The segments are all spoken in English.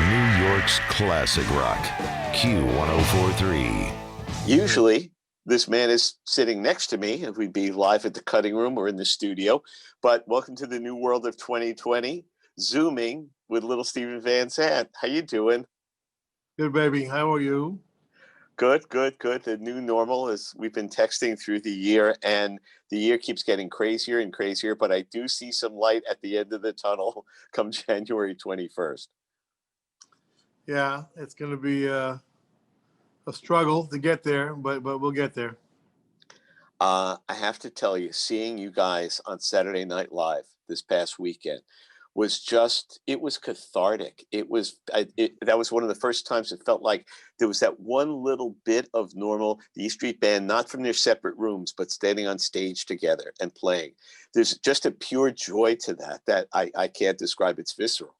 New York's classic rock, Q1043. Usually, this man is sitting next to me, and we'd be live at the cutting room or in the studio. But welcome to the new world of 2020, Zooming with little Steven Van Zandt. How you doing? Good, baby. How are you? Good, good, good. The new normal is we've been texting through the year, and the year keeps getting crazier and crazier, but I do see some light at the end of the tunnel come January 21st. Yeah, it's going to be a struggle to get there, but we'll get there. I have to tell you, seeing you guys on Saturday Night Live this past weekend was just, it was cathartic. That was one of the first times it felt like there was that one little bit of normal, the E Street Band, not from their separate rooms, but standing on stage together and playing. There's just a pure joy to that I can't describe. It's visceral.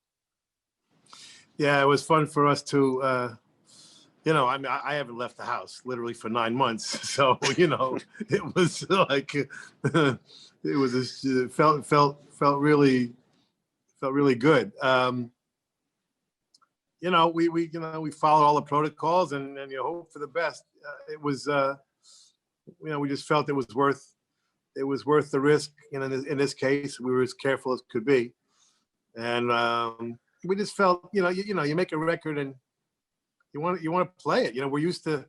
Yeah, it was fun for us to, I mean, I haven't left the house literally for 9 months. So, it was like, it felt really good. We followed all the protocols and you hope for the best. It was, we just felt it was worth the risk. In this case, we were as careful as could be. And we just felt, you make a record and you want to play it. We're used to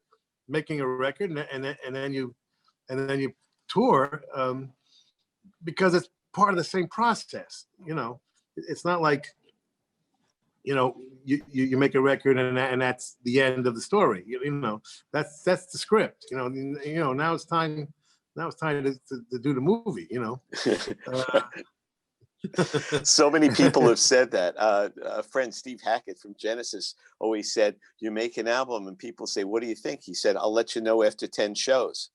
making a record and then you tour because it's part of the same process. It's not like you make a record and that's the end of the story. That's the script. Now it's time to do the movie. So many people have said that. A friend, Steve Hackett from Genesis, always said, you make an album and people say, what do you think? He said, I'll let you know after 10 shows.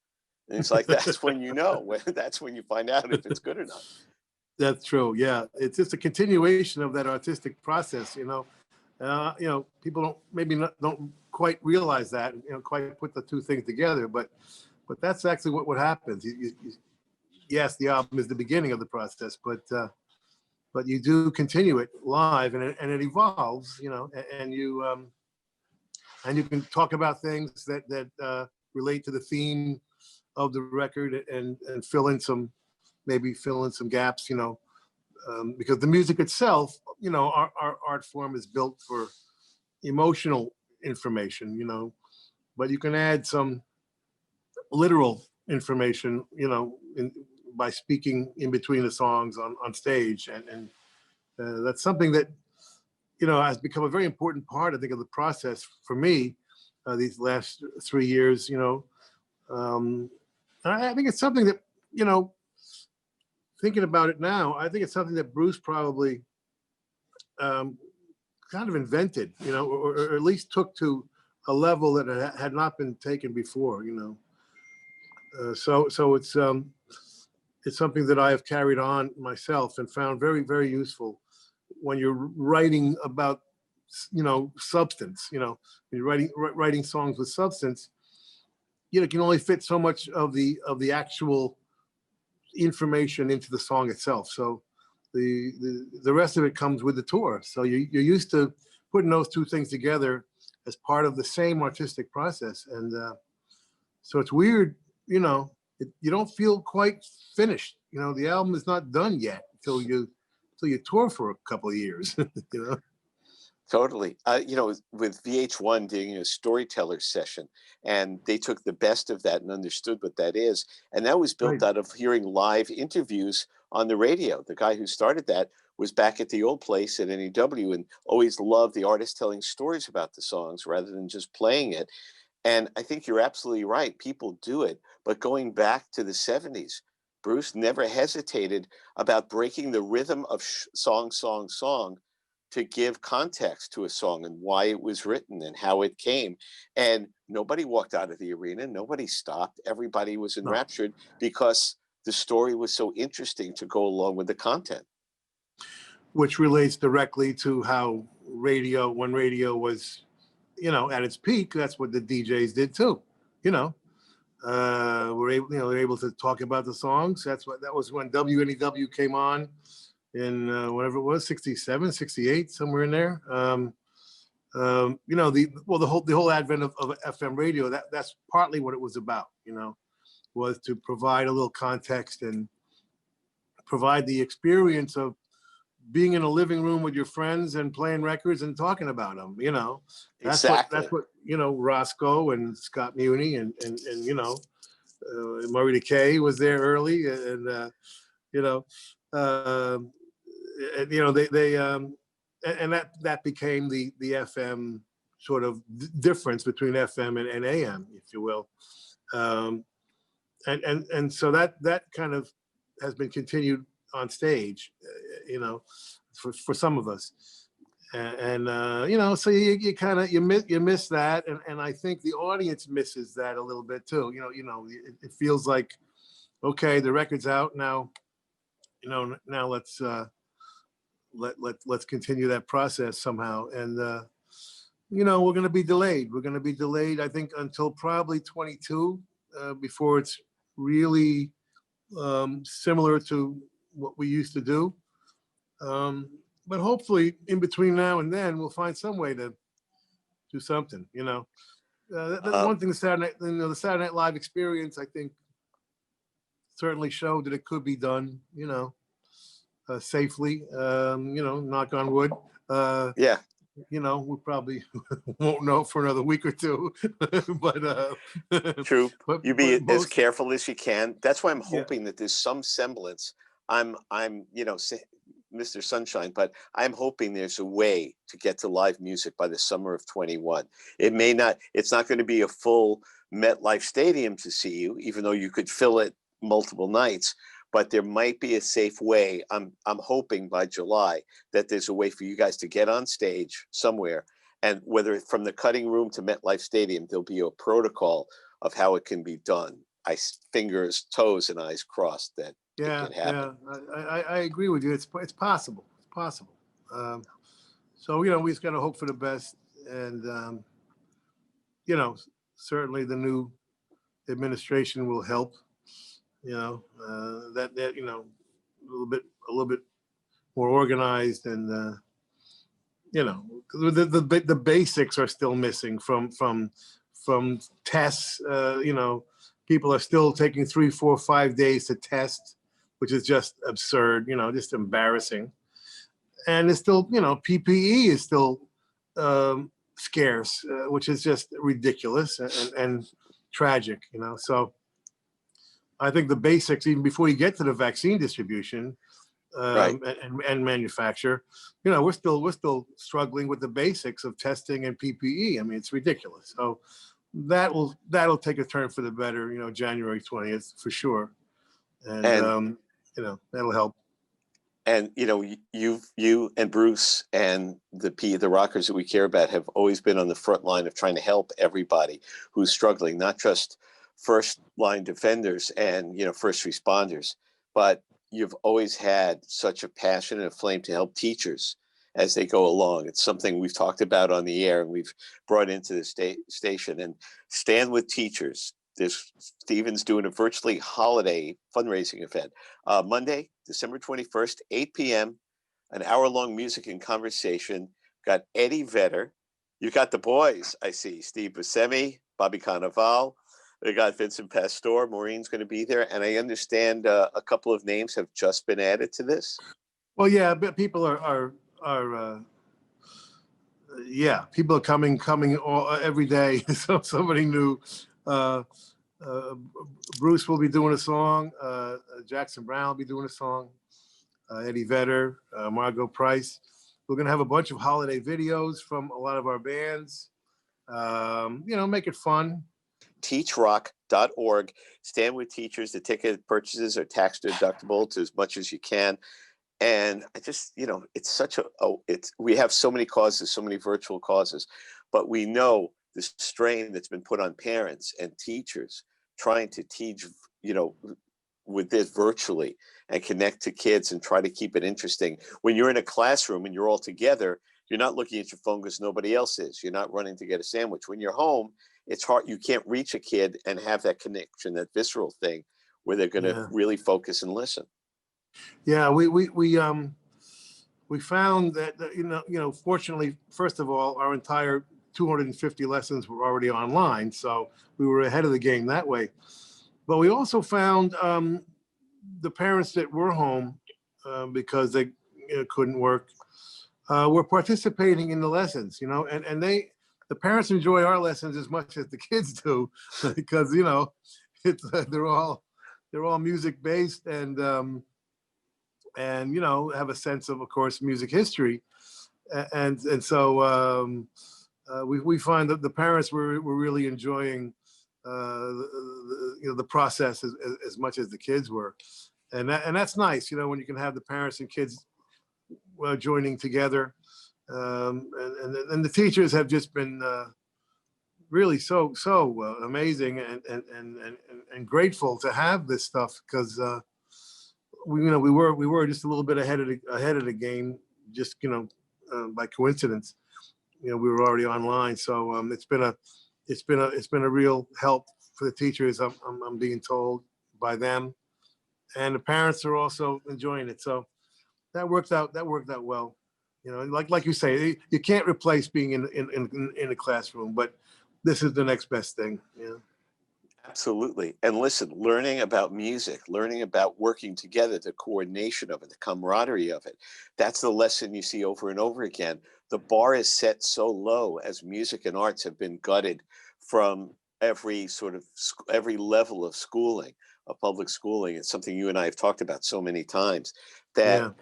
And it's like, that's when you know. That's when you find out if it's good or not. That's true. Yeah. It's just a continuation of that artistic process, people don't quite realize that, quite put the two things together, but that's actually what happens. Yes, the album is the beginning of the process, but you do continue it live and it evolves, and you can talk about things that relate to the theme of the record and fill in some gaps, because the music itself, our art form is built for emotional information, but you can add some literal information, by speaking in between the songs on stage. And that's something that, has become a very important part, I think, of the process for me these last 3 years, I think it's something that, thinking about it now, I think it's something that Bruce probably kind of invented, or at least took to a level that had not been taken before, So it's something that I have carried on myself and found very, very useful when you're writing about, substance, when you're writing songs with substance, you can only fit so much of the actual information into the song itself. So the rest of it comes with the tour. So you're used to putting those two things together as part of the same artistic process. And so it's weird, you don't feel quite finished. The album is not done yet until you tour for a couple of years, Totally. With VH1 doing a storyteller session, and they took the best of that and understood what that is. And that was built out of hearing live interviews on the radio. The guy who started that was back at the old place at NEW and always loved the artist telling stories about the songs rather than just playing it. And I think you're absolutely right. People do it. But going back to the 70s, Bruce never hesitated about breaking the rhythm of song to give context to a song and why it was written and how it came. And nobody walked out of the arena. Nobody stopped. Everybody was enraptured because the story was so interesting to go along with the content. Which relates directly to how when radio was, at its peak, that's what the DJs did too, they're able to talk about the songs. That was when WNEW came on in whatever it was, 67, 68, somewhere in there. You know, the whole advent of FM radio, that's partly what it was about, you know, was to provide a little context and provide the experience of being in a living room with your friends and playing records and talking about them, you know. Exactly. That's what, you know, Roscoe and Scott Muni and you know, Murray Decay was there early, and you know, and, you know, and that became the FM sort of difference between FM and AM, if you will. And so that kind of has been continued on stage, you know, for some of us. And you know, so you kind of you miss that, and I think the audience misses that a little bit too. You know, it feels like, okay, the record's out now. You know, now let's continue that process somehow. And you know, we're going to be delayed. We're going to be delayed, I think, until probably 22 before it's really similar to what we used to do. But hopefully, in between now and then, we'll find some way to do something. You know, one thing the Saturday Night Live experience, I think, certainly showed that it could be done. You know, safely. You know, knock on wood. Yeah. You know, we probably won't know for another week or two, but True. But, You be but as careful as you can. That's why I'm yeah. hoping that there's some semblance. I'm, you know, Mr. Sunshine, but I'm hoping there's a way to get to live music by the summer of 21. It may not, it's not going to be a full MetLife Stadium to see you, even though you could fill it multiple nights, but there might be a safe way. I'm hoping by July that there's a way for you guys to get on stage somewhere, and whether from the cutting room to MetLife Stadium, there'll be a protocol of how it can be done. Fingers, toes, and eyes crossed that it can happen. I agree with you. It's possible. It's possible. So, you know, we just got to hope for the best, and you know, certainly the new administration will help. You know, that you know, a little bit more organized, and you know, the basics are still missing from tests. You know, people are still taking 3, 4, 5 days to test, which is just absurd. You know, just embarrassing. And it's still, you know, PPE is still scarce, which is just ridiculous and tragic. You know, so I think the basics, even before you get to the vaccine distribution, Right. and manufacture, you know, we're still struggling with the basics of testing and PPE. I mean, it's ridiculous. So that'll take a turn for the better, you know, January 20th for sure, and you know, that'll help. And you know, you and Bruce and the rockers that we care about have always been on the front line of trying to help everybody who's struggling, not just first line defenders and, you know, first responders, but you've always had such a passion and a flame to help teachers as they go along. It's something we've talked about on the air and we've brought into the station. And Stand with Teachers. There's Stephen's doing a virtually holiday fundraising event. Monday, December 21st, 8 p.m., an hour-long music and conversation. Got Eddie Vedder. You got the boys, I see. Steve Buscemi, Bobby Cannavale. They got Vincent Pastore. Maureen's going to be there. And I understand a couple of names have just been added to this. Well, yeah, but people are yeah, people are coming every day. So somebody new. Bruce will be doing a song. Jackson Browne will be doing a song. Eddie Vedder, Margot Price. We're going to have a bunch of holiday videos from a lot of our bands. You know, make it fun. TeachRock.org. Stand with Teachers. The ticket purchases are tax deductible to as much as you can. And I just, you know, it's such we have so many causes, so many virtual causes, but we know the strain that's been put on parents and teachers trying to teach, you know, with this virtually and connect to kids and try to keep it interesting. When you're in a classroom and you're all together, you're not looking at your phone because nobody else is. You're not running to get a sandwich. When you're home, it's hard. You can't reach a kid and have that connection, that visceral thing where they're going to really focus and listen. Yeah, we we found that, fortunately, first of all, our entire 250 lessons were already online, so we were ahead of the game that way. But we also found the parents that were home because they couldn't work were participating in the lessons, and the parents enjoy our lessons as much as the kids do because it's they're all music based and have a sense of course music history, and so we find that the parents were really enjoying the process as much as the kids were, and that's nice, when you can have the parents and kids joining together, and the teachers have just been really so amazing and grateful to have this stuff because we were just a little bit ahead of the game, just by coincidence. We were already online, so it's been a real help for the teachers. I'm being told by them, and the parents are also enjoying it. So that worked out well. Like you say, you can't replace being in a classroom, but this is the next best thing. Yeah. Absolutely. And listen, learning about music, learning about working together, the coordination of it, the camaraderie of it, that's the lesson you see over and over again. The bar is set so low as music and arts have been gutted from every level of schooling, of public schooling. It's something you and I have talked about so many times, that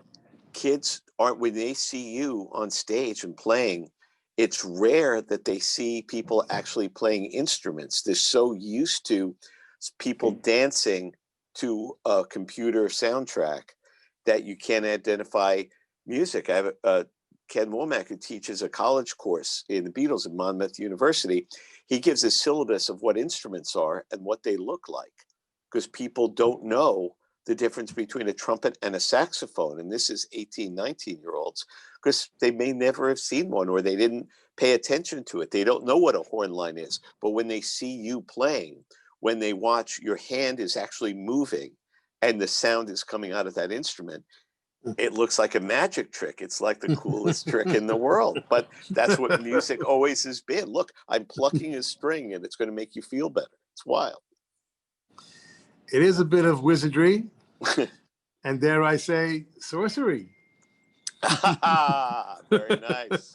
kids aren't, when they see you on stage and playing, it's rare that they see people actually playing instruments. They're so used to people dancing to a computer soundtrack that you can't identify music. I have Ken Womack, who teaches a college course in the Beatles at Monmouth University. He gives a syllabus of what instruments are and what they look like, because people don't know the difference between a trumpet and a saxophone. And this is 18, 19-year-olds, because they may never have seen one, or they didn't pay attention to it. They don't know what a horn line is. But when they see you playing, when they watch your hand is actually moving and the sound is coming out of that instrument, it looks like a magic trick. It's like the coolest trick in the world. But that's what music always has been. Look, I'm plucking a string and it's going to make you feel better. It's wild. It is a bit of wizardry, and dare I say, sorcery. Very nice.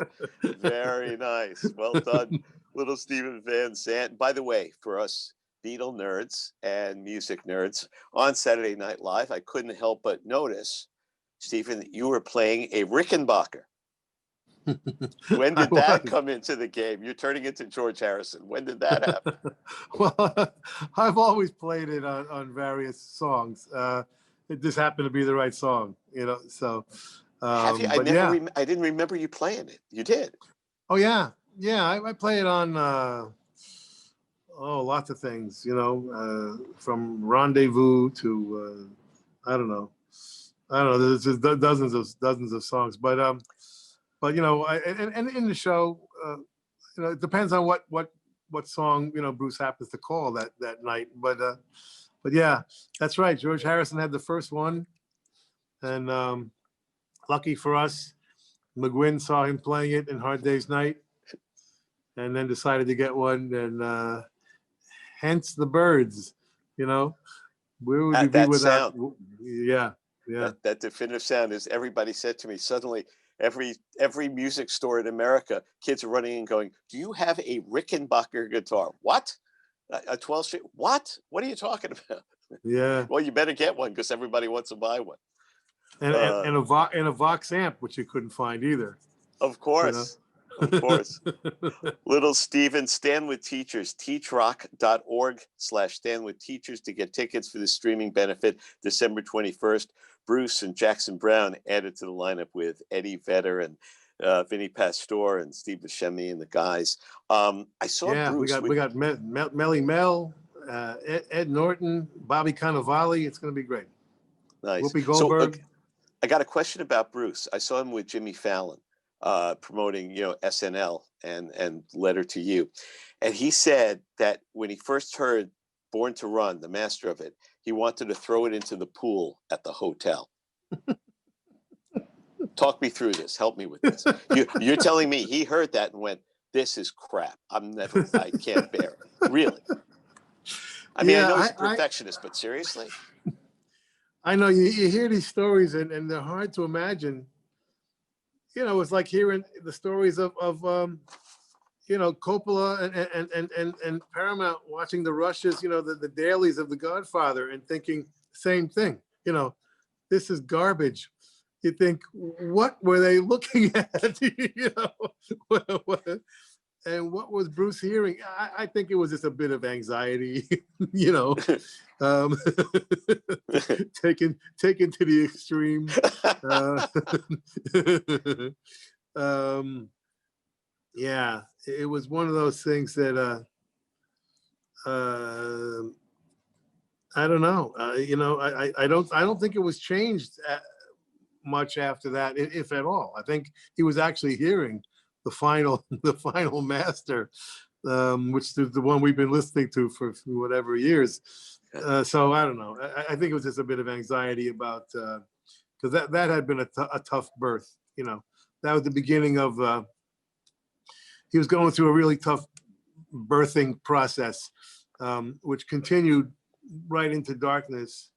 Very nice. Well done, little Stephen Van Zandt. By the way, for us Beatle nerds and music nerds, on Saturday Night Live, I couldn't help but notice, Stephen, that you were playing a Rickenbacker. When did that come into the game? You're turning into George Harrison. When did that happen? Well, I've always played it on various songs. It just happened to be the right song, so. Have you? I didn't remember you playing it. You did? Oh yeah. I play it on lots of things. From Rendezvous to I don't know. There's just dozens of songs, but and in the show, it depends on what song Bruce happens to call that night. But yeah, that's right. George Harrison had the first one, and lucky for us, McGuinn saw him playing it in Hard Day's Night, and then decided to get one, and hence the Birds. Where would we be without? Sound. Yeah. That definitive sound is. Everybody said to me suddenly. Every music store in America, kids are running and going, "Do you have a Rickenbacker guitar?" What? A 12-string? What? What are you talking about? Yeah. Well, you better get one because everybody wants to buy one. And a Vox amp, which you couldn't find either. Of course. Of course. Little Stephen, Stand With Teachers, teachrock.org/Stand With Teachers to get tickets for the streaming benefit December 21st. Bruce and Jackson Browne added to the lineup with Eddie Vedder and Vinnie Pastore and Steve Buscemi and the guys. I saw Bruce. We got Melly Mel, Ed Norton, Bobby Cannavale. It's going to be great. Nice. Whoopi Goldberg. So, I got a question about Bruce. I saw him with Jimmy Fallon promoting, SNL and Letter to You. And he said that when he first heard Born to Run, the master of it, he wanted to throw it into the pool at the hotel. Talk me through this. Help me with this. You're telling me he heard that and went, "This is crap. I can't bear it." Really? I mean, I know he's a perfectionist, but seriously? I know you hear these stories and they're hard to imagine. You know, it's like hearing the stories of you know, Coppola and Paramount watching the rushes, you know, the dailies of The Godfather and thinking same thing. You know, this is garbage. You think, what were they looking at? You know, and what was Bruce hearing? I think it was just a bit of anxiety, you know, taken to the extreme. Yeah, it was one of those things that I don't know. You know, I don't think it was changed much after that, if at all. I think he was actually hearing the final master, which is the one we've been listening to for whatever years. So I don't know. I think it was just a bit of anxiety about because that had been a tough birth. You know, that was the beginning of. He was going through a really tough birthing process, which continued right into darkness.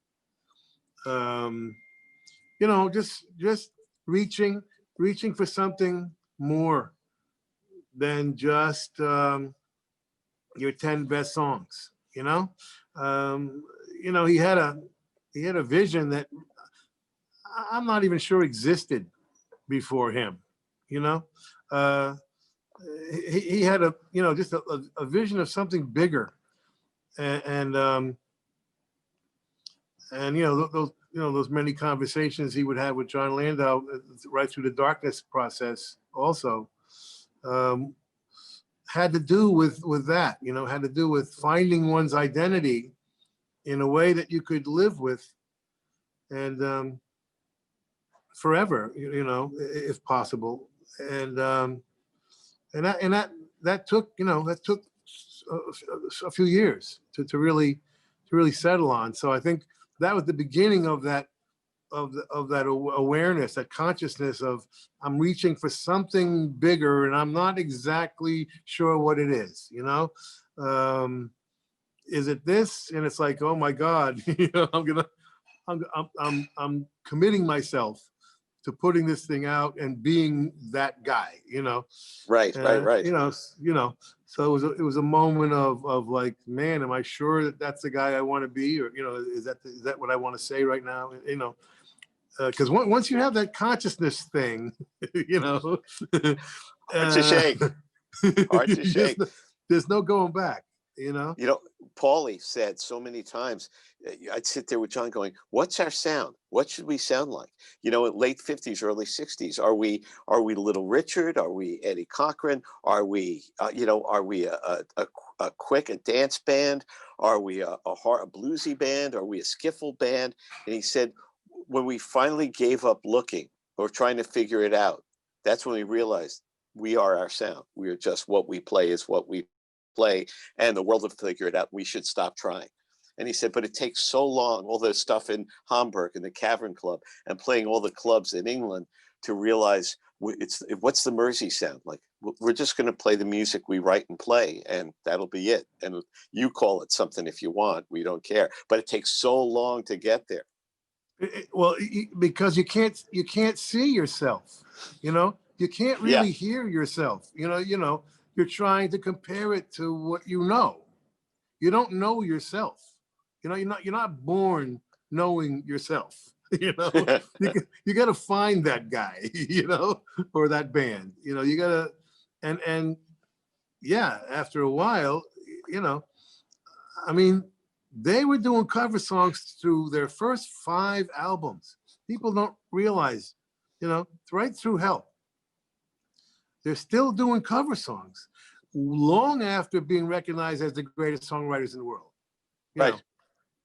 You know, just reaching for something more than just your 10 best songs. You know, he had a vision that I'm not even sure existed before him. You know, he had just a vision of something bigger, and those many conversations he would have with John Landau right through the darkness process also had to do with that, had to do with finding one's identity in a way that you could live with and forever, if possible. And that took a few years to really settle on. So I think that was the beginning of that awareness, that consciousness of I'm reaching for something bigger and I'm not exactly sure what it is. Is it this? And it's like, oh my God, I'm committing myself to putting this thing out and being that guy, Right. So it was a moment of like, man, am I sure that that's the guy I want to be? Or, is that what I want to say right now? Because once you have that consciousness thing, hard to shake. Hard to shake. There's no going back. Paulie said so many times, I'd sit there with John going, what's our sound? What should we sound like? Late 50s, early 60s, are we Little Richard? Are we Eddie Cochran? Are we, are we a dance band? Are we a bluesy band? Are we a skiffle band? And he said, when we finally gave up looking or trying to figure it out, that's when we realized we are our sound. We are just what we play is what we play, and the world will figure it out. We should stop trying. And he said, but it takes so long, all the stuff in Hamburg and the Cavern Club and playing all the clubs in England to realize what's the Mersey sound like? We're just going to play the music we write and play, and that'll be it. And you call it something if you want. We don't care. But it takes so long to get there. Well, because you can't see yourself. You can't really hear yourself. You're trying to compare it to what you know. You don't know yourself. You're not born knowing yourself. You got to find that guy, or that band. You got to, and yeah, after a while, I mean, they were doing cover songs through their first 5 albums. People don't realize, right through Help. They're still doing cover songs long after being recognized as the greatest songwriters in the world. Right.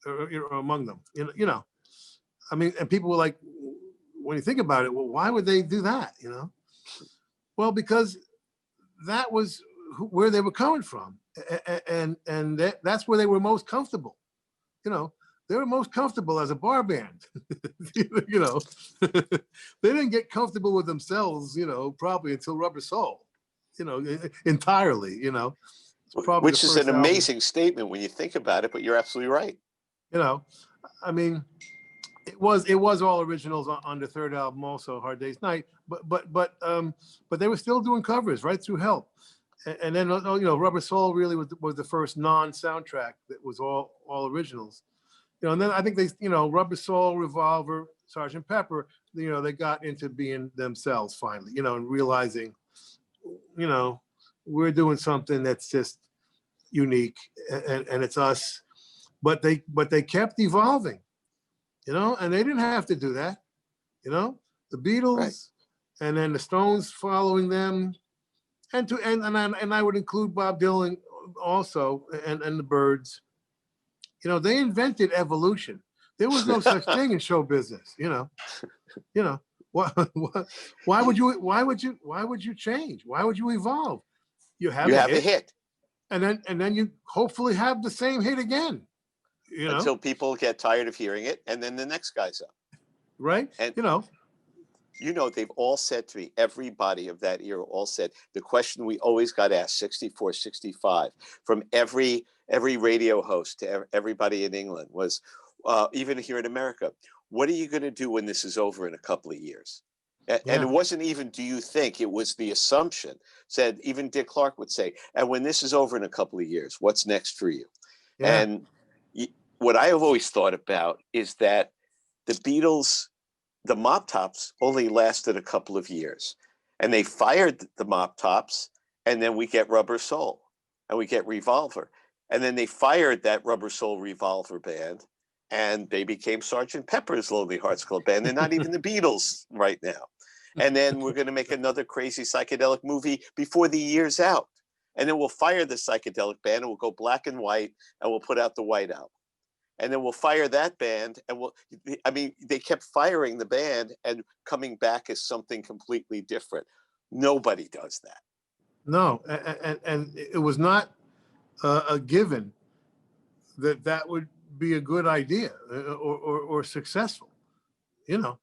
Or among them. I mean, and people were like, when you think about it, well, why would they do that? Well, because that was where they were coming from, and that's where they were most comfortable. they were most comfortable as a bar band. You know, they didn't get comfortable with themselves, you know, probably until Rubber Soul, you know, entirely, you know. It's probably Which the is first an album, amazing statement when you think about it, but you're absolutely right. you know. I mean, it was all originals on the third album, also Hard Day's Night, but they were still doing covers right through Help. And then, you know, Rubber Soul really was the first non-soundtrack that was all originals. You know, and then I think they, you know, Rubber Soul, Revolver, Sgt. Pepper, you know, they got into being themselves finally, you know, and realizing, you know, we're doing something that's just unique, and it's us. But they kept evolving, you know, and they didn't have to do that, you know. The Right. Beatles, and then the Stones following them, and I would include Bob Dylan also, and the Byrds. You know, they invented evolution. There was no such thing in show business. You know. You know. Why would you change? Why would you evolve? You have You a have a hit, hit and then you hopefully have the same hit again. You know, until people get tired of hearing it, and then the next guy's up. right? And You know, they've all said to me, everybody of that era all said, the question we always got asked, 64, 65, from every radio host to everybody in England was, even here in America, what are you going to do when this is over in a couple of years? And Yeah. it wasn't even, do you think? It was the assumption. Said, even Dick Clark would say, and when this is over in a couple of years, what's next for you? Yeah. And what I have always thought about is that the Beatles, the Mop Tops, only lasted a couple of years, and they fired the Mop Tops, and then we get Rubber Soul, and we get Revolver, and then they fired that Rubber Soul Revolver band, and they became Sgt. Pepper's Lonely Hearts Club Band. They're not even the Beatles right now. And then we're going to make another crazy psychedelic movie before the year's out, and then we'll fire the psychedelic band, and we'll go black and white, and we'll put out the White Album. And then we'll fire that band, and they kept firing the band and coming back as something completely different. Nobody does that. No, and it was not a given that would be a good idea, or successful. You know,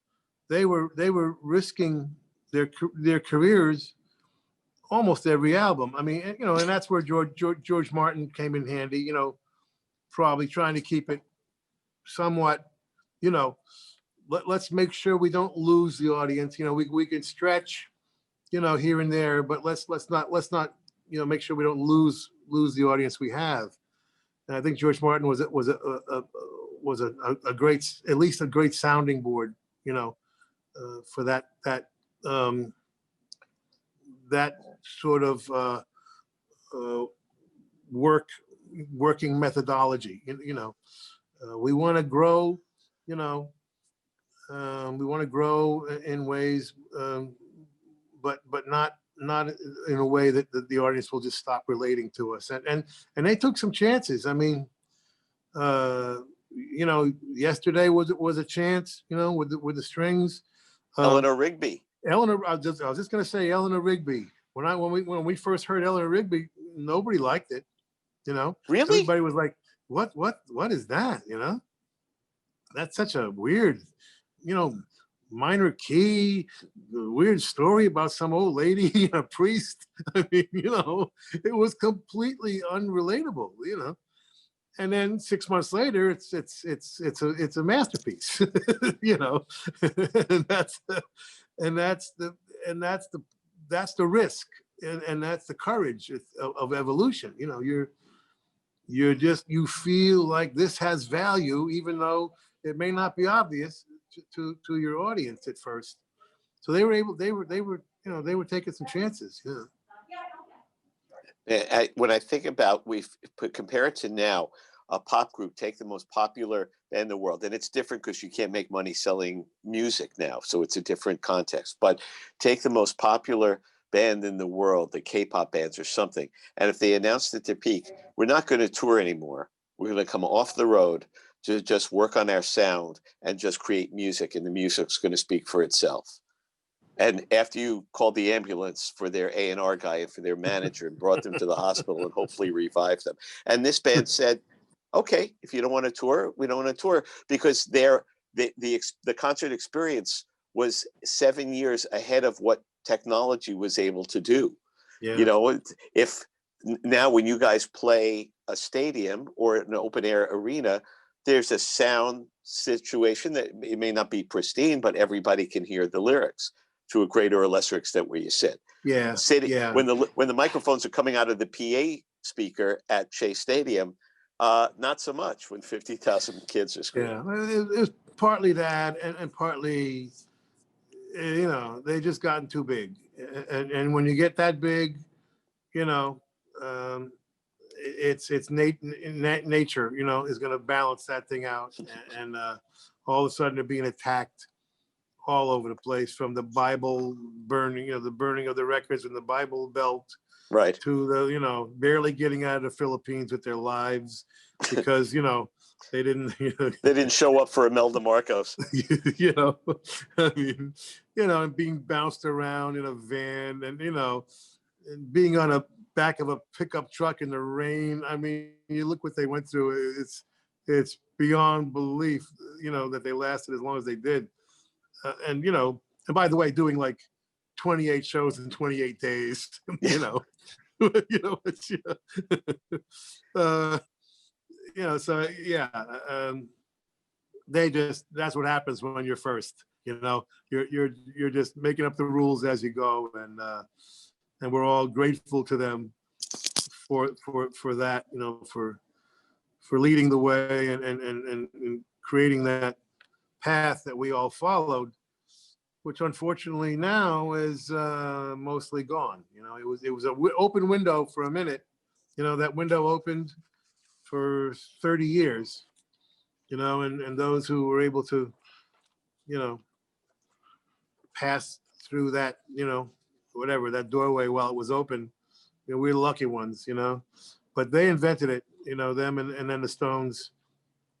they were risking their careers almost every album. I mean, you know, and that's where George Martin came in handy. You know, probably trying to keep it somewhat, you know, let's make sure we don't lose the audience. You know, we can stretch, you know, here and there, but let's not, you know, make sure we don't lose the audience we have. And I think George Martin was a great, at least a great sounding board, you know, for that sort of working methodology. You know, we want to grow, you know, we want to grow in ways, but not in a way that the audience will just stop relating to us. And they took some chances. I mean, you know, Yesterday was a chance, you know, with the strings. Eleanor Rigby. I was just going to say Eleanor Rigby. When we first heard Eleanor Rigby, nobody liked it. You know, Really? Everybody was like, what is that? You know, that's such a weird, you know, minor key, weird story about some old lady and a priest. I mean, you know, it was completely unrelatable, you know. And then 6 months later, it's a masterpiece, you know. and that's the risk, and that's the courage of evolution. You know, you feel like this has value, even though it may not be obvious to your audience at first. So they were taking some chances. Yeah. When I think about, compare it to now, a pop group, take the most popular band in the world, and it's different because you can't make money selling music now, so it's a different context. But take the most popular band in the world, the K-pop bands or something, and if they announced at their peak, we're not going to tour anymore, we're going to come off the road to just work on our sound and just create music, and the music's going to speak for itself. And after you called the ambulance for their A&R guy and for their manager and brought them to the hospital and hopefully revived them. And this band said, okay, if you don't want to tour, we don't want to tour, because the concert experience was 7 years ahead of what technology was able to do. Yeah. You know, if now when you guys play a stadium or an open air arena, there's a sound situation that it may not be pristine, but everybody can hear the lyrics to a greater or lesser extent where you sit. Yeah. Sitting Yeah. when the microphones are coming out of the PA speaker at Shea Stadium, not so much when 50,000 kids are screaming. Yeah. It was partly that, and partly, you know, they just gotten too big. And when you get that big, you know, it's nature, you know, is going to balance that thing out. And all of a sudden they're being attacked all over the place, from the Bible burning, you know, the burning of the records in the Bible Belt, Right. to the, you know, barely getting out of the Philippines with their lives because, you know, they didn't, you know, They didn't show up for Imelda Marcos. you know, I mean, you know, and being bounced around in a van, and, you know, and being on a back of a pickup truck in the rain. I mean, you look what they went through. It's beyond belief, you know, that they lasted as long as they did. And, you know, and by the way, doing like 28 shows in 28 days, you know, you know, it's, you know, so yeah, that's what happens when you're first, you know, you're just making up the rules as you go. And we're all grateful to them for that, you know, for leading the way, and creating that path that we all followed, which unfortunately now is mostly gone. You know, it was an open window for a minute. You know, that window opened for 30 years, you know, and those who were able to, you know, pass through that, you know, whatever, that doorway while it was open, you know, we're the lucky ones, you know. But they invented it, you know, them, and then the Stones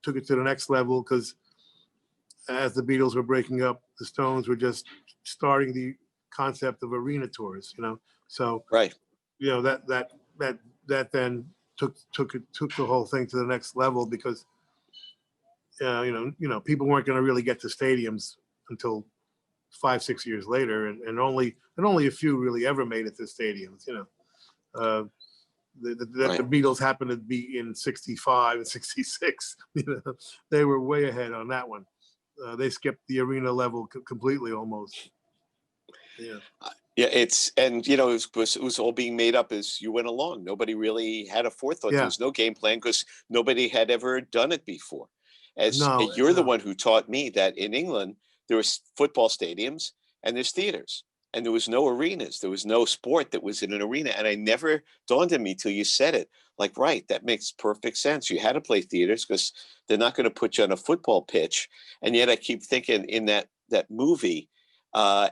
took it to the next level, because as the Beatles were breaking up, the Stones were just starting the concept of arena tours, you know. So, right, you know, that then took the whole thing to the next level, because you know, people weren't going to really get to stadiums until 5-6 years later, and only a few really ever made it to stadiums, you know. The Beatles happened to be in 65 and 66. You know, they were way ahead on that one. They skipped the arena level completely almost. Yeah. Yeah, and you know, it was all being made up as you went along. Nobody really had a forethought. There was no game plan, because nobody had ever done it before. You're the one who taught me that in England there was football stadiums and there's theaters, and there was no arenas. There was no sport that was in an arena, and I never dawned on me till you said it. Like, right, that makes perfect sense. You had to play theaters because they're not going to put you on a football pitch. And yet I keep thinking in that movie, Ron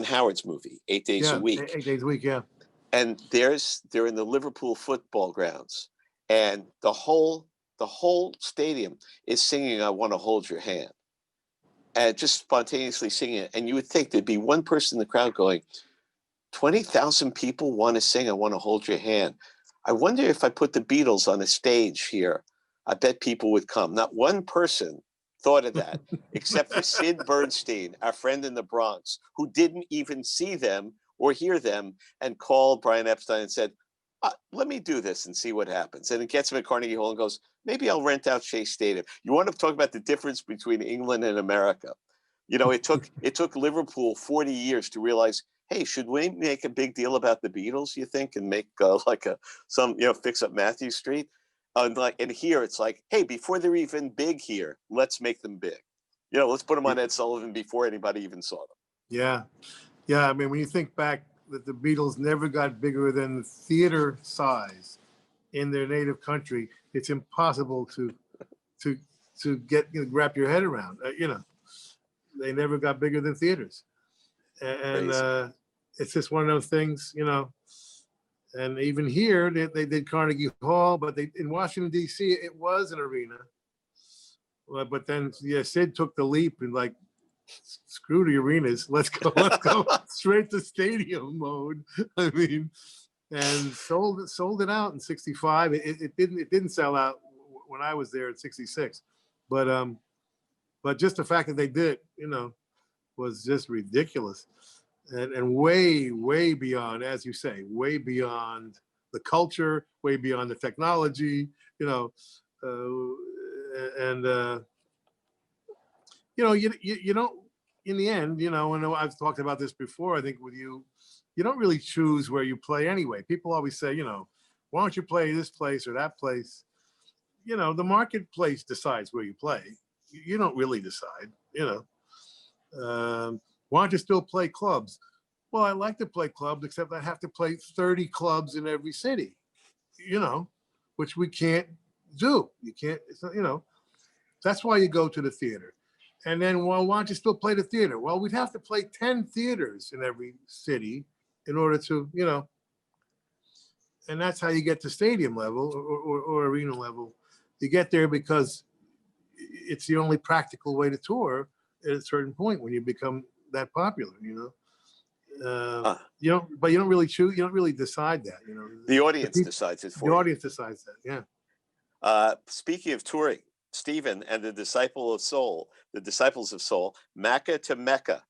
Howard's movie, 8 Days a Week. 8 Days a Week, yeah. And they're in the Liverpool football grounds, and the whole stadium is singing "I Want to Hold Your Hand," and just spontaneously singing it. And you would think there'd be one person in the crowd going, 20,000 people want to sing "I Want to Hold Your Hand." I wonder if I put the Beatles on a stage here, I bet people would come. Not one person thought of that, except for Sid Bernstein, our friend in the Bronx, who didn't even see them or hear them, and called Brian Epstein and said, let me do this and see what happens. And it gets him at Carnegie Hall and goes, maybe I'll rent out Shea Stadium. You want to talk about the difference between England and America? You know, it took Liverpool 40 years to realize, hey, should we make a big deal about the Beatles, you think, and make fix up Matthew Street? And here it's like, hey, before they're even big here, let's make them big. You know, let's put them on Ed Sullivan before anybody even saw them. Yeah. Yeah. I mean, when you think back that the Beatles never got bigger than theater size in their native country, it's impossible to get, wrap your head around. You know, they never got bigger than theaters. And it's just one of those things, you know. And even here, they did Carnegie Hall, but in Washington, D.C., it was an arena. But then, Sid took the leap and, like, screw the arenas. Let's go straight to stadium mode. I mean, and sold it out in '65. It didn't sell out when I was there in '66, but just the fact that they did it, was just ridiculous, and way beyond, as you say, way beyond the culture, way beyond the technology, and you don't, in the end, and I've talked about this before, I think with you, you don't really choose where you play anyway. People always say, why don't you play this place or that place? The marketplace decides where you play. You don't really decide, why don't you still play clubs? Well, I like to play clubs, except I have to play 30 clubs in every city, which we can't do. You can't, it's not, that's why you go to the theater. And then, well, why don't you still play the theater? Well, we'd have to play 10 theaters in every city in order to, and that's how you get to stadium level or arena level. You get there because it's the only practical way to tour at a certain point when you become that popular, but you don't really choose, you don't really decide that, The audience decides it for you. The audience decides that, yeah. Speaking of touring, Stephen and the Disciples of Soul, Mecca to Mecca.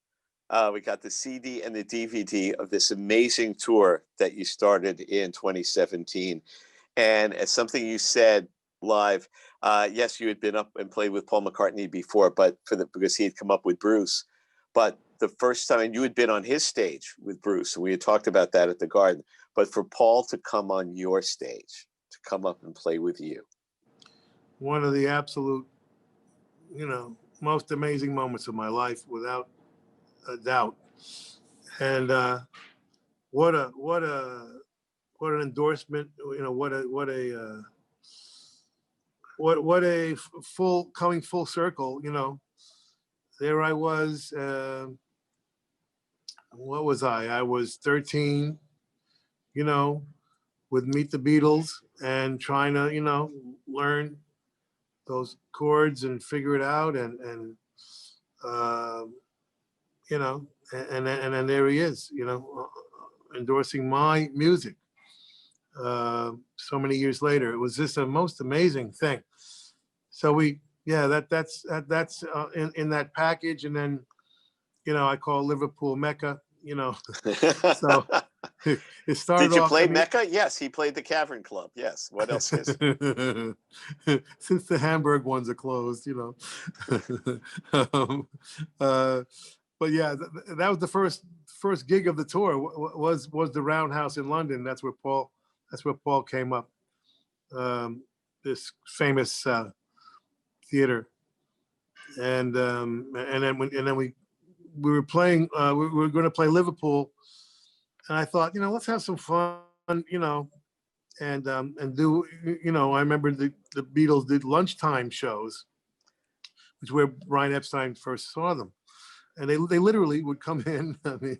We got the CD and the DVD of this amazing tour that you started in 2017. And as something you said live, yes, you had been up and played with Paul McCartney before, but because he had come up with Bruce. But the first time, and you had been on his stage with Bruce, and we had talked about that at the Garden, but for Paul to come on your stage, to come up and play with you. One of the absolute, most amazing moments of my life, without a doubt. And what an endorsement, what a coming full circle, there I was, what was I? I was 13, with Meet the Beatles and trying to, learn those chords and figure it out, and then there he is, endorsing my music. So many years later, it was just a most amazing thing. So that's in that package, and then I call Liverpool Mecca. So it started. Did you play Mecca? Yes, he played the Cavern Club. Yes. What else is? Since the Hamburg ones are closed, but yeah, that was the first gig of the tour. Was the Roundhouse in London? That's where Paul came up. This famous theater, and then we were playing. We were going to play Liverpool, and I thought, let's have some fun, and do, I remember the Beatles did lunchtime shows, which is where Brian Epstein first saw them. And they literally would come in. I mean,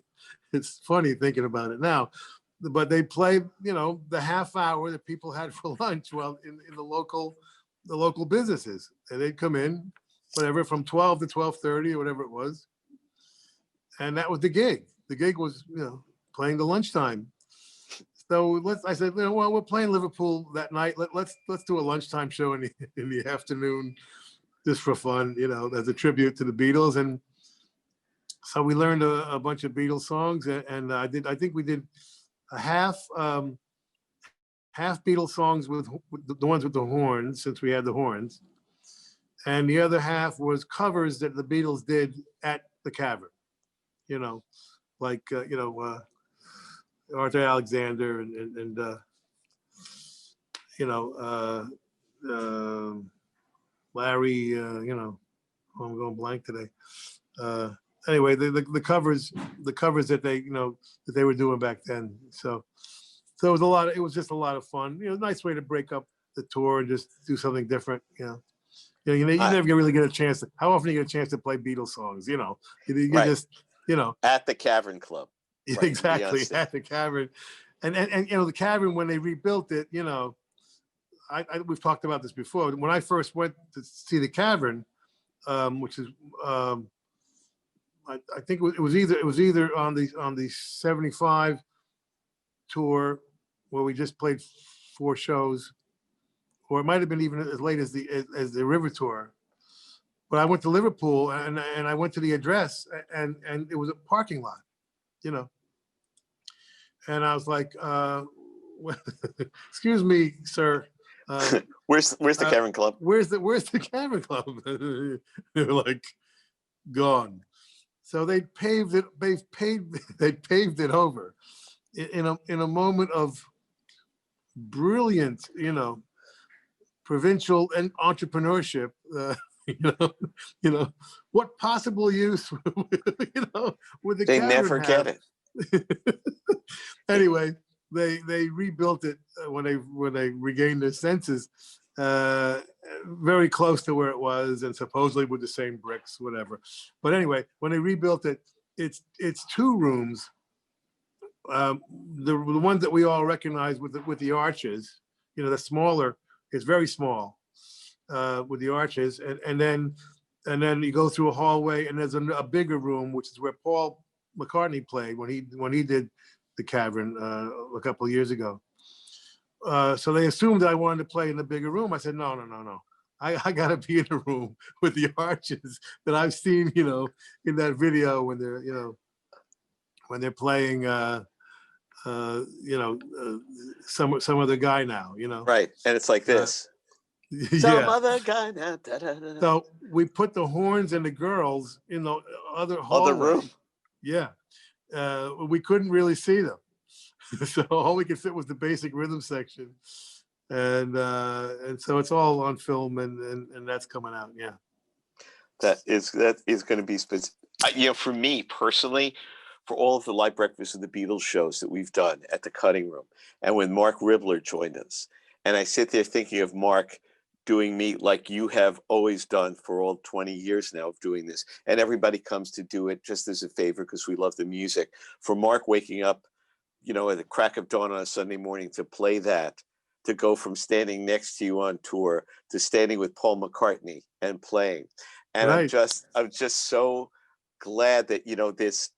it's funny thinking about it now, but they played, the half hour that people had for lunch, well, in the local businesses, and they'd come in, whatever, from 12 to 12:30 or whatever it was, and that was the gig. The gig was, playing the lunchtime. So I said, well, we're playing Liverpool that night. Let's do a lunchtime show in the afternoon, just for fun, as a tribute to the Beatles. And so we learned a bunch of Beatles songs, and I think we did a half Beatles songs with the ones with the horns, since we had the horns, and the other half was covers that the Beatles did at the Cavern, like Arthur Alexander and Larry, I'm going blank today. Anyway, the covers that they were doing back then. So it was just a lot of fun. Nice way to break up the tour and just do something different. You never really get a chance to. How often do you get a chance to play Beatles songs? You right. Just at the Cavern Club. Right, exactly, at the Cavern, and the Cavern, when they rebuilt it, we've talked about this before. When I first went to see the Cavern, which is I think it was either on the 75 tour where we just played 4 shows, or it might have been even as late as the River Tour. But I went to Liverpool and I went to the address and it was a parking lot, you know. And I was like, excuse me, sir. Where's the Cavern Club? Where's the Cavern Club? They were like, gone. So they paved it over in a moment of brilliant, you know, provincial and entrepreneurship. You know, what possible use, you know, would the They cavern never have? get it. Anyway, they rebuilt it when they regained their senses, very close to where it was, and supposedly with the same bricks, whatever. But anyway, when they rebuilt it, it's 2 rooms. The ones that we all recognize with the arches, you know, the smaller, it's very small, with the arches, and then you go through a hallway, and there's a bigger room, which is where Paul McCartney played when he did the Cavern a couple of years ago. So they assumed that I wanted to play in the bigger room. I said, no. I gotta be in the room with the arches that I've seen, you know, in that video when they're, you know, when they're playing, you know, some other guy now, you know. Right, and it's like this. Some Yeah. other guy now. So we put the horns and the girls in the other hallway. room. Yeah. We couldn't really see them. So all we could fit was the basic rhythm section. And so it's all on film and that's coming out. Yeah. That is going to be specific. You know, for me personally, for all of the live breakfasts of the Beatles shows that we've done at the Cutting Room, and when Mark Ribler joined us, and I sit there thinking of Mark doing me like you have always done for all 20 years now of doing this, and everybody comes to do it just as a favor because we love the music. For Mark waking up, you know, at the crack of dawn on a Sunday morning to play that, to go from standing next to you on tour to standing with Paul McCartney and playing. And Right. I'm just so glad that, you know, this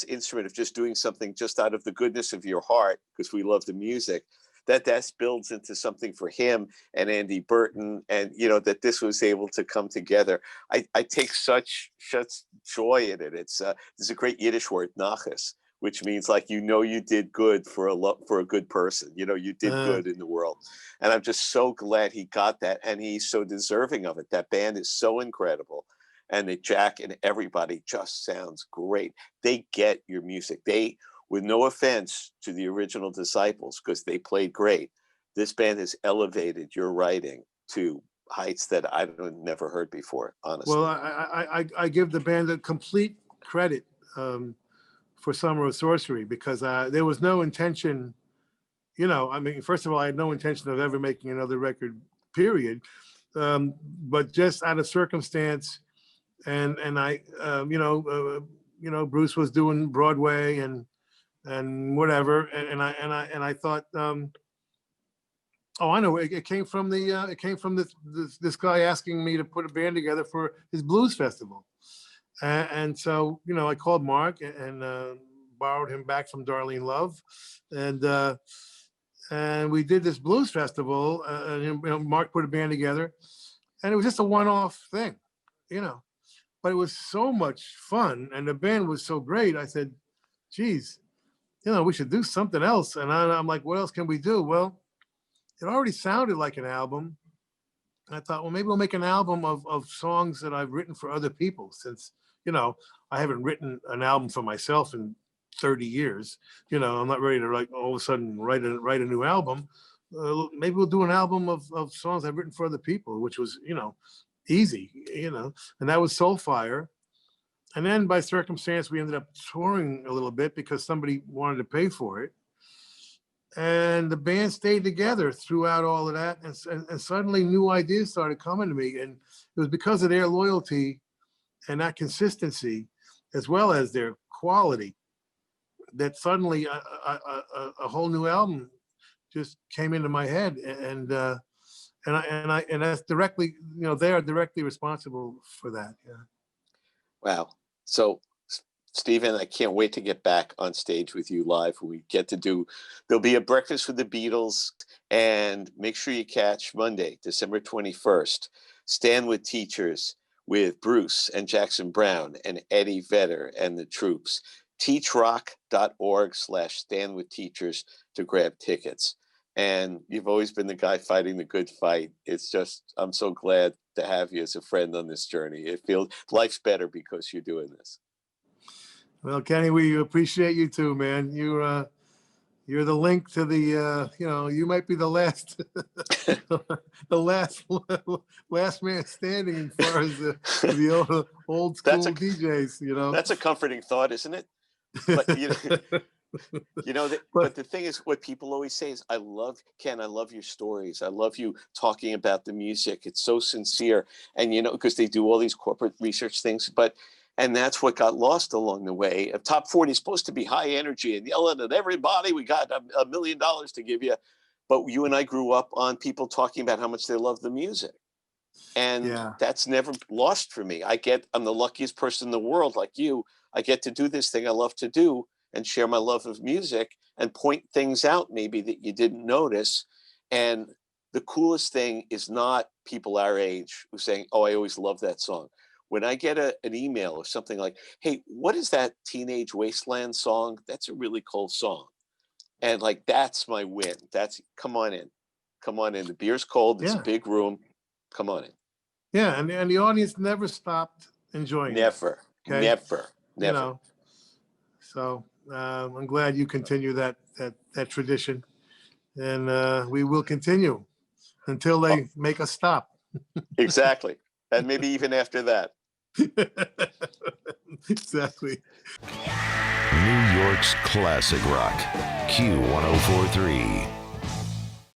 instrument of just doing something just out of the goodness of your heart, because we love the music, that builds into something for him and Andy Burton, and, you know, that this was able to come together. I take such joy in it. It's there's a great Yiddish word, nachas, which means, like, you know, you did good for a good person. You know, you did good in the world. And I'm just so glad he got that, and he's so deserving of it. That band is so incredible. And that Jack and everybody just sounds great. They get your music. They, with no offense to the original Disciples, because they played great, this band has elevated your writing to heights that I've never heard before, honestly. Well, I give the band a complete credit for Summer of Sorcery, because there was no intention, you know, I mean, first of all, I had no intention of ever making another record, period. But just out of circumstance, and I, you know, Bruce was doing Broadway and whatever, and I thought, oh, I know, it came from this guy asking me to put a band together for his blues festival. And so, you know, I called Mark and borrowed him back from Darlene Love, and we did this blues festival. And, you know, Mark put a band together, and it was just a one-off thing, you know, but it was so much fun, and the band was so great. I said, geez, you know, we should do something else. And I'm like, what else can we do? Well, it already sounded like an album. I thought, well, maybe we'll make an album of songs that I've written for other people, since, you know, I haven't written an album for myself in 30 years. You know, I'm not ready to, like, all of a sudden write a new album. Maybe we'll do an album of songs I've written for other people, which was, you know, easy, you know, and that was Soulfire. And then by circumstance, we ended up touring a little bit because somebody wanted to pay for it. And the band stayed together throughout all of that. And suddenly new ideas started coming to me. And it was because of their loyalty and that consistency, as well as their quality, that suddenly a whole new album just came into my head. And that's directly, you know, they are directly responsible for that. Yeah. Wow. So Stephen, I can't wait to get back on stage with you live. There'll be a breakfast with the Beatles, and make sure you catch Monday, December 21st, Stand with Teachers with Bruce and Jackson Browne and Eddie Vedder and the Troops. TeachRock.org/standwithteachers to grab tickets. And you've always been the guy fighting the good fight. It's just, I'm so glad to have you as a friend on this journey. It feels life's better because you're doing this. Well, Kenny, we appreciate you too, man. You're the link to the, you might be the last, the last man standing as far as the old school DJs, That's a comforting thought, isn't it? But, but the thing is, what people always say is, Ken, I love your stories. I love you talking about the music. It's so sincere. And, because they do all these corporate research things, and that's what got lost along the way. A top 40 is supposed to be high energy and yelling at everybody. We got $1 million to give you. But you and I grew up on people talking about how much they love the music. And that's never lost for me. I'm the luckiest person in the world, like you. I get to do this thing I love to do and share my love of music and point things out maybe that you didn't notice. And the coolest thing is not people our age who saying, oh, I always love that song. When I get an email or something like, hey, what is that Teenage Wasteland song? That's a really cool song. And that's my win. Come on in. The beer's cold. It's a big room. Come on in. Yeah. And the audience never stopped enjoying Never. it. Okay? Never. So I'm glad you continue that tradition, and we will continue until they make us stop. Exactly. And maybe even after that. Exactly. New York's classic rock, Q1043.